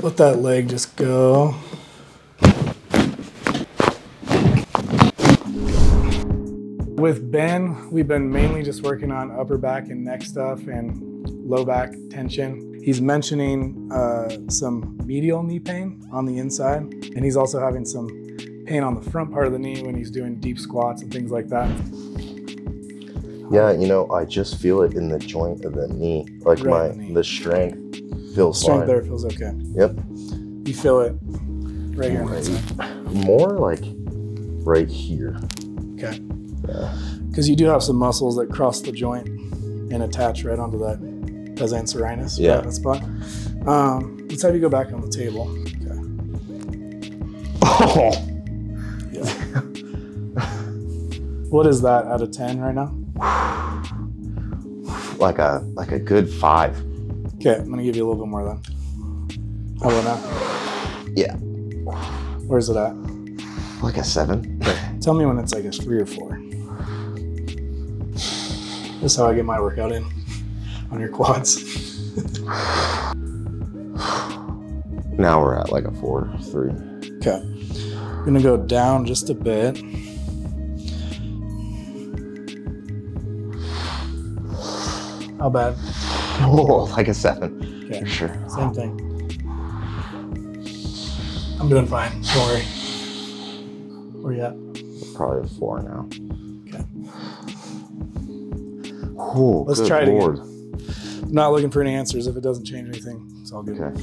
Let that leg just go. With Ben, we've been mainly just working on upper back and neck stuff and low back tension. He's mentioning some medial knee pain on the inside, and he's also having some pain on the front part of the knee when he's doing deep squats and things like that. Yeah, you know, I just feel it in the joint of the knee. Like right the strength feels fine. Strength there feels okay. Yep. You feel it right here on that side. More like right here. Okay. Yeah. Because you do have some muscles that cross the joint and attach right onto that pezanterinus, yeah. That spot. Let's have you go back on the table. Okay. Oh. Yeah. What is that out of 10 right now? Like a good 5. Okay, I'm gonna give you a little bit more then. How about now? Yeah. Where's it at? Like a 7. Tell me when it's like a 3 or 4. That's how I get my workout in on your quads. Now we're at like a 4, 3. Okay. I'm gonna go down just a bit. How bad? Oh, like a 7. Okay. For sure. Same thing. I'm doing fine. Don't worry. Where you at? Probably a 4 now. Okay. Oh, let's try it again. I'm not looking for any answers. If it doesn't change anything, it's all good. Okay.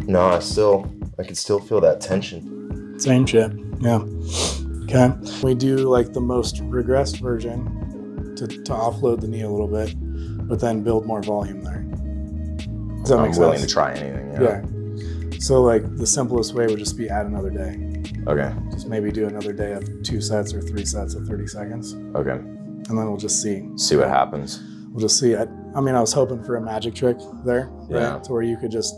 No, I can still feel that tension. Same shit. Yeah. Okay. We do like the most regressed version to offload the knee a little bit, but then build more volume there. Does that make sense? I'm willing to try anything. Yeah. So like the simplest way would just be add another day. Okay. Just maybe do another day of 2 sets or 3 sets of 30 seconds. Okay. And then we'll just see. See what happens. We'll just see. I mean, I was hoping for a magic trick there, yeah. Right? To where you could just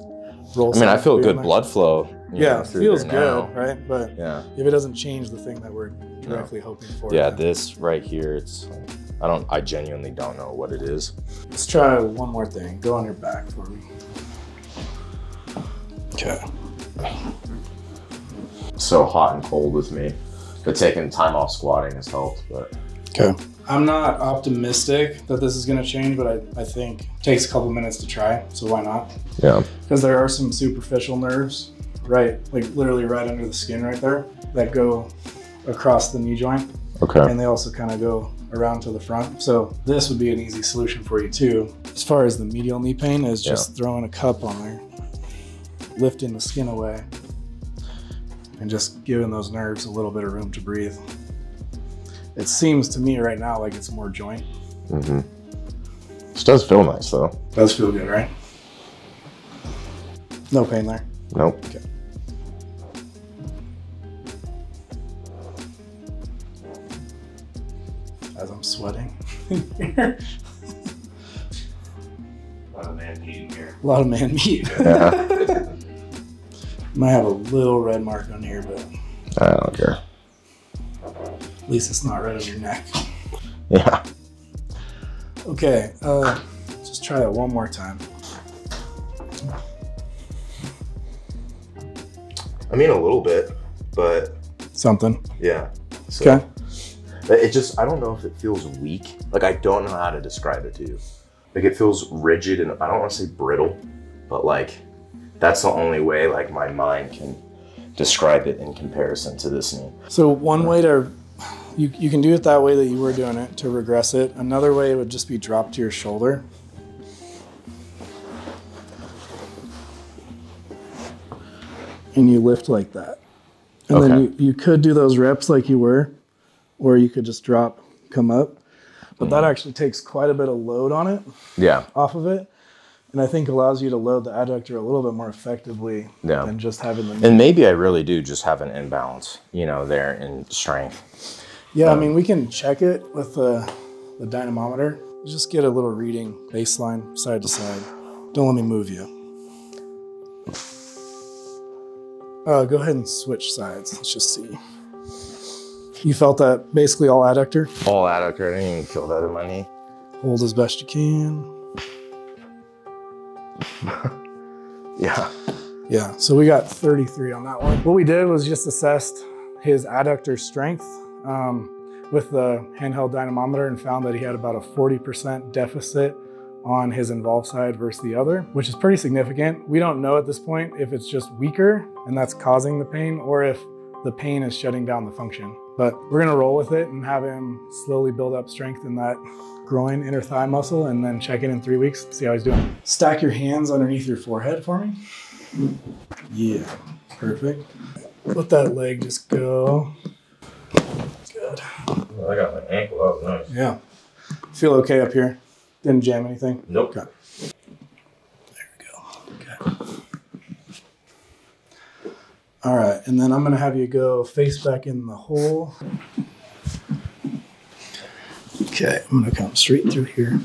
roll. I mean, I feel good blood flow. Yeah, it feels good, right? But yeah, if it doesn't change the thing that we're directly hoping for. Yeah, this right here, I genuinely don't know what it is. Let's try one more thing. Go on your back for me. Okay. So hot and cold with me. But taking time off squatting has helped, but. Okay. I'm not optimistic that this is gonna change, but I think it takes a couple minutes to try, so why not? Yeah. Because there are some superficial nerves, right? Like literally right under the skin right there that go across the knee joint. Okay. And they also kind of go around to the front. So this would be an easy solution for you too. As far as the medial knee pain is just throwing a cup on there, lifting the skin away, and just giving those nerves a little bit of room to breathe. It seems to me right now like it's more joint. Mm-hmm. This does feel nice though. Does feel good, right? No pain there? Nope. Okay. As I'm sweating in here. A lot of man meat in here. A lot of man meat. Yeah. Might have a little red mark on here, but I don't care. At least it's not right on your neck. Yeah. Okay, just try it one more time. I mean, a little bit, but. Something. Yeah. So, okay. It just, I don't know if it feels weak. Like, I don't know how to describe it to you. Like, it feels rigid and I don't want to say brittle, but like, that's the only way like my mind can describe it in comparison to this knee. So one way to, you can do it that way that you were doing it to regress it. Another way would just be drop to your shoulder. And you lift like that. And then you could do those reps like you were, or you could just drop, come up. But that actually takes quite a bit of load on it. Yeah. Off of it. And I think allows you to load the adductor a little bit more effectively than just having the knee. And maybe I really do just have an imbalance, you know, there in strength. Yeah, I mean, we can check it with the dynamometer. Just get a little reading, baseline, side to side. Don't let me move you. Go ahead and switch sides. Let's just see. You felt that basically all adductor? All adductor, I didn't even feel that in my knee. Hold as best you can. Yeah. Yeah, so we got 33 on that one. What we did was just assessed his adductor strength with the handheld dynamometer and found that he had about a 40% deficit on his involved side versus the other, which is pretty significant. We don't know at this point if it's just weaker and that's causing the pain or if the pain is shutting down the function. But we're gonna roll with it and have him slowly build up strength in that groin, inner thigh muscle, and then check in 3 weeks, see how he's doing. Stack your hands underneath your forehead for me. Yeah, perfect. Let that leg just go. Good. Well, I got my ankle out, nice. Yeah. Feel okay up here? Didn't jam anything? Nope. Okay. There we go. Okay. All right, and then I'm gonna have you go face back in the hole. Okay, I'm gonna come straight through here.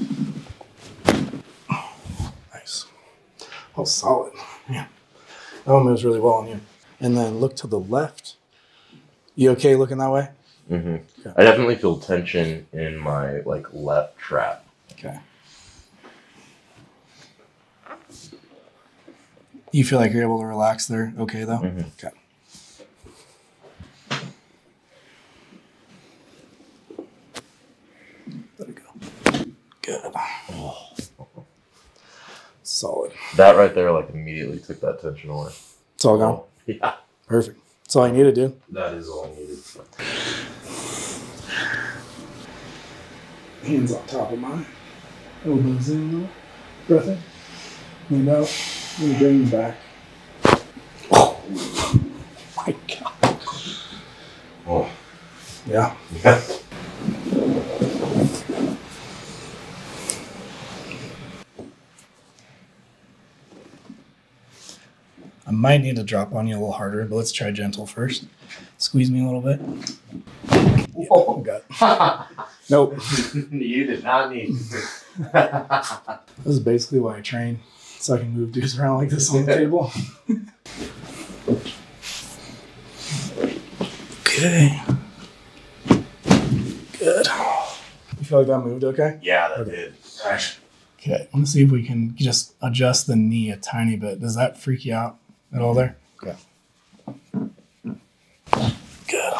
Nice. Oh, solid. Yeah. That one moves really well on you. And then look to the left. You okay looking that way? Mm-hmm. Okay. I definitely feel tension in my left trap. Okay. You feel like you're able to relax there? Okay, though? Mm-hmm. Okay. Let it go. Good. Oh. Solid. That right there immediately took that tension away. It's all gone? Yeah. Perfect. That's all I needed, dude. That is all I needed. Hands on top of mine. Elbows in, breath in. Lean out. Let me bring you back. Oh my God. Oh. Yeah. Yeah. I might need to drop on you a little harder, but let's try gentle first. Squeeze me a little bit. Oh, God. Nope. You did not need. This is basically why I train, so I can move dudes around like this on the table. Okay. Good. You feel like that moved okay? Yeah, that did. Gosh. Okay, I'm gonna see if we can just adjust the knee a tiny bit. Does that freak you out at all there? Okay. Good.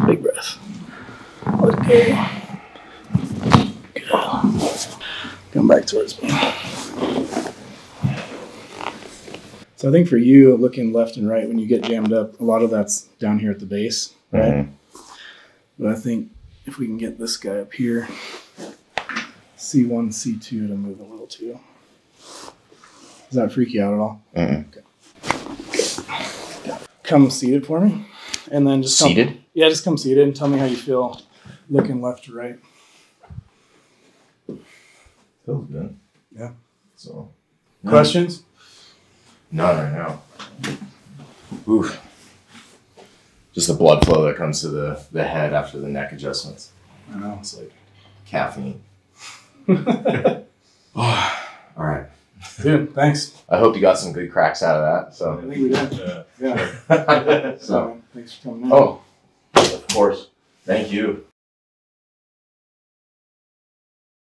Big breath. Let it go. Good. Come back towards me. So I think for you, looking left and right when you get jammed up, a lot of that's down here at the base, right? Mm-hmm. But I think if we can get this guy up here, C1, C2 to move a little too. Does that freak you out at all? Mm-hmm. Okay. Good. Come seated for me. And then just seated? Yeah, just come seated and tell me how you feel looking left to right. Feels good. Yeah. So. Questions? None right now. Oof. Just the blood flow that comes to the head after the neck adjustments. I know. It's like caffeine. Oh, all right. Dude, thanks. I hope you got some good cracks out of that. So. I think we did. Yeah. So. Thanks for coming in. Oh, of course. Thank you.